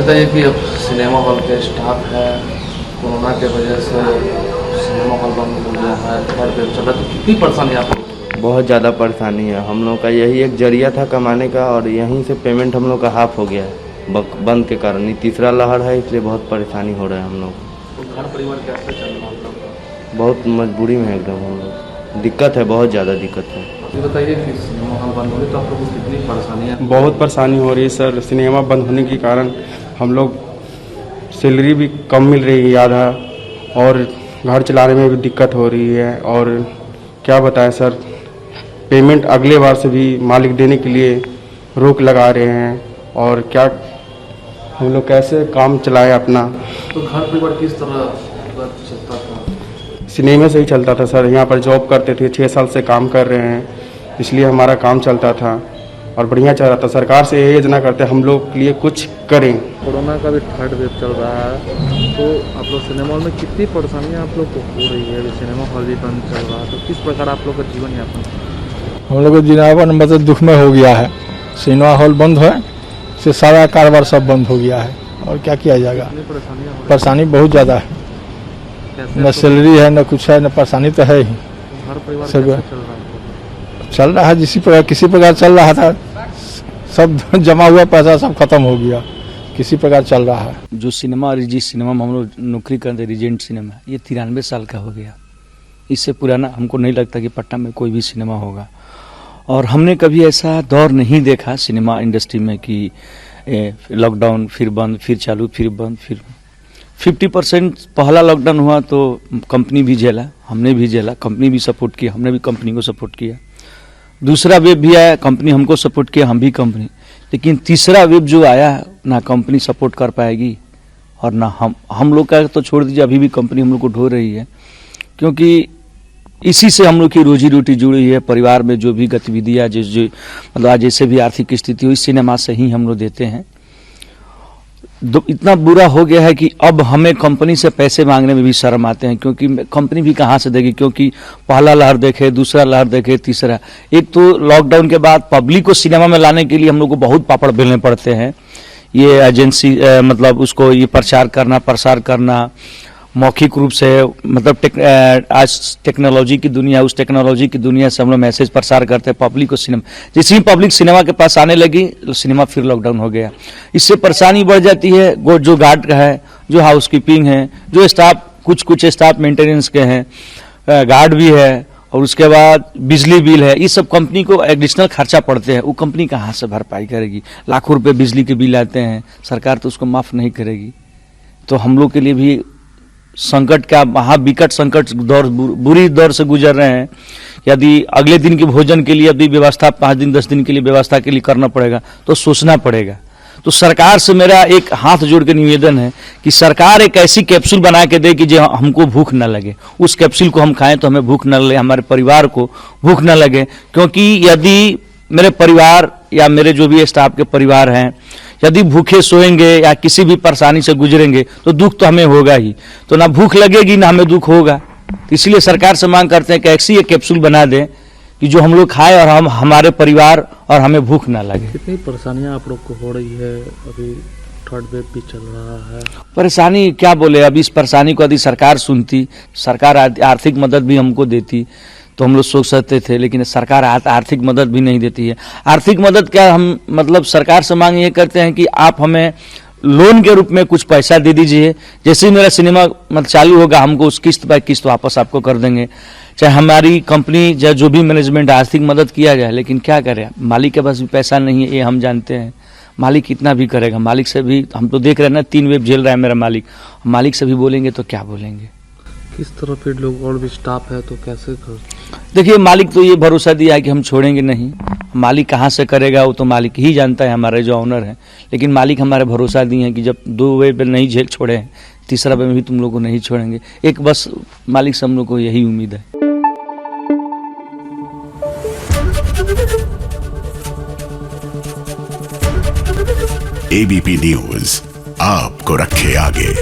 बताइए कि अब सिनेमा हॉल के स्टाफ है, कोरोना के वजह से सिनेमा हॉल बंद हो गया है, थर्ड वेव चल रहा है, तो कितनी परेशानी आप लोग? बहुत ज़्यादा परेशानी है। हम लोग का यही एक जरिया था कमाने का और यहीं से पेमेंट हम लोग का हाफ हो गया है बंद के कारण। ये तीसरा लहर है, इसलिए बहुत परेशानी हो रहा है हम लोग। तो घर परिवार कैसे चल रहा है आप लोग का? बहुत मजबूरी में है एकदम हम लोग, दिक्कत है, बहुत ज़्यादा दिक्कत है। ये बताइए कि सिनेमा हॉल बंद हो गई तो आप लोगों को कितनी परेशानी है? बहुत परेशानी हो रही है सर। सिनेमा बंद होने के कारण हम लोग सैलरी भी कम मिल रही है आधा, और घर चलाने में भी दिक्कत हो रही है। और क्या बताएं सर, पेमेंट अगले बार से भी मालिक देने के लिए रोक लगा रहे हैं, और क्या हम लोग कैसे काम चलाएं अपना। तो घर परिवार किस तरह चलता था? सिनेमा से ही चलता था सर। यहाँ पर जॉब करते थे, 6 साल से काम कर रहे हैं, इसलिए हमारा काम चलता था और बढ़िया चल रहा था। सरकार से यही योजना करते हम लोग के लिए कुछ करें। कोरोना का भी थर्ड वेव चल रहा है, तो आप लोग सिनेमा हॉल में कितनी परेशानियाँ आप लोग को हो रही है? अभी सिनेमा हॉल भी बंद चल रहा है, तो किस प्रकार आप लोग का जीवन यापन? हम लोग का जीवन मतलब दुख में हो गया है। सिनेमा हॉल बंद है से सारा कारोबार सब बंद हो गया है, और क्या किया जाएगा। परेशानी बहुत ज़्यादा है, न सैलरी है, न कुछ है, न परेशानी तो है ही। घर परिवार सब कैसे चल रहा है? चल रहा है किसी प्रकार चल रहा था। सब जमा हुआ पैसा सब खत्म हो गया, किसी प्रकार चल रहा है। जो सिनेमा रिजी सिनेमा में हम लोग नौकरी करते, रिजेंट सिनेमा, ये 93 साल का हो गया। इससे पुराना हमको नहीं लगता कि पटना में कोई भी सिनेमा होगा। और हमने कभी ऐसा दौर नहीं देखा सिनेमा इंडस्ट्री में कि लॉकडाउन फिर बंद, फिर चालू, फिर बंद, फिर 50% पहला लॉकडाउन हुआ तो कंपनी भी झेला, हमने भी झेला, कंपनी भी सपोर्ट किया, हमने भी कंपनी को सपोर्ट किया। दूसरा वेव भी आया, कंपनी हमको सपोर्ट किया, हम भी कंपनी। लेकिन तीसरा वेव जो आया, ना कंपनी सपोर्ट कर पाएगी और ना हम लोग का तो छोड़ दीजिए, अभी भी कंपनी हम लोग को ढो रही है, क्योंकि इसी से हम लोग की रोजी रोटी जुड़ी है। परिवार में जो भी गतिविधियाँ जो मतलब आज जैसे भी आर्थिक स्थिति हुई, सिनेमा से ही हम लोग देते हैं। इतना बुरा हो गया है कि अब हमें कंपनी से पैसे मांगने में भी शर्म आते हैं, क्योंकि कंपनी भी कहाँ से देगी, क्योंकि पहला लहर देखे, दूसरा लहर देखे, तीसरा। एक तो लॉकडाउन के बाद पब्लिक को सिनेमा में लाने के लिए हम लोग को बहुत पापड़ बेलने पड़ते हैं। ये एजेंसी मतलब उसको ये प्रसार करना मौखिक रूप से, मतलब आज टेक्नोलॉजी की दुनिया, उस टेक्नोलॉजी की दुनिया से हम लोग मैसेज प्रसार करते हैं पब्लिक को। सिनेमा जैसे ही पब्लिक सिनेमा के पास आने लगी, सिनेमा फिर लॉकडाउन हो गया। इससे परेशानी बढ़ जाती है। जो गार्ड का है, जो हाउसकीपिंग है, जो स्टाफ, कुछ स्टाफ मेंटेनेंस के हैं, गार्ड भी है, और उसके बाद बिजली बिल है, ये सब कंपनी को एडिशनल खर्चा पड़ते हैं। वो कंपनी कहाँ से भरपाई करेगी? लाखों रुपये बिजली के बिल आते हैं, सरकार तो उसको माफ़ नहीं करेगी। तो हम लोग के लिए भी संकट का महाविकट संकट दौर, बुरी दौर से गुजर रहे हैं। यदि अगले दिन के भोजन के लिए यदि व्यवस्था 5 दिन 10 दिन के लिए व्यवस्था के लिए करना पड़ेगा तो सोचना पड़ेगा। तो सरकार से मेरा एक हाथ जोड़ के निवेदन है कि सरकार एक ऐसी कैप्सूल बना के दे कि जो हमको भूख न लगे। उस कैप्सूल को हम खाएं तो हमें भूख न लगे, हमारे परिवार को भूख न लगे। क्योंकि यदि मेरे परिवार या मेरे जो भी स्टाफ के परिवार हैं, यदि भूखे सोएंगे या किसी भी परेशानी से गुजरेंगे तो दुख तो हमें होगा ही। तो ना भूख लगेगी ना हमें दुख होगा। इसलिए सरकार से मांग करते हैं कि ऐसी एक कैप्सूल बना दें कि जो हम लोग खाएं और हमारे परिवार और हमें भूख ना लगे। कितनी परेशानियां आप लोग को हो रही है? अभी थर्ड वेव भी चल रहा है। परेशानी क्या बोले, अभी इस परेशानी को यदि सरकार सुनती, सरकार आर्थिक मदद भी हमको देती तो हम लोग सोच सकते थे, लेकिन सरकार आर्थिक मदद भी नहीं देती है। आर्थिक मदद क्या, हम मतलब सरकार से मांग ये करते हैं कि आप हमें लोन के रूप में कुछ पैसा दे दीजिए। जैसे ही मेरा सिनेमा मतलब चालू होगा, हमको उस किस्त बाय किस्त वापस आपको कर देंगे। चाहे हमारी कंपनी जो भी मैनेजमेंट आर्थिक मदद किया जाए, लेकिन क्या करें, मालिक के पास भी पैसा नहीं है, ये हम जानते हैं। मालिक कितना भी करेगा, मालिक से भी हम तो देख रहे हैं ना, 3 वेव झेल रहा है मेरा मालिक से भी बोलेंगे तो क्या बोलेंगे। किस तरह फिर लोग और भी स्टाफ है तो कैसे कर? देखिए, मालिक तो ये भरोसा दिया है कि हम छोड़ेंगे नहीं। मालिक कहाँ से करेगा वो तो मालिक ही जानता है, हमारे जो ऑनर हैं। लेकिन मालिक हमारे भरोसा दिए हैं कि जब 2 वे पे नहीं झेल छोड़े हैं, तीसरा वे में भी तुम लोग को नहीं छोड़ेंगे। एक बस मालिक से हम लोग को यही उम्मीद है। एबीपी न्यूज आपको रखे आगे।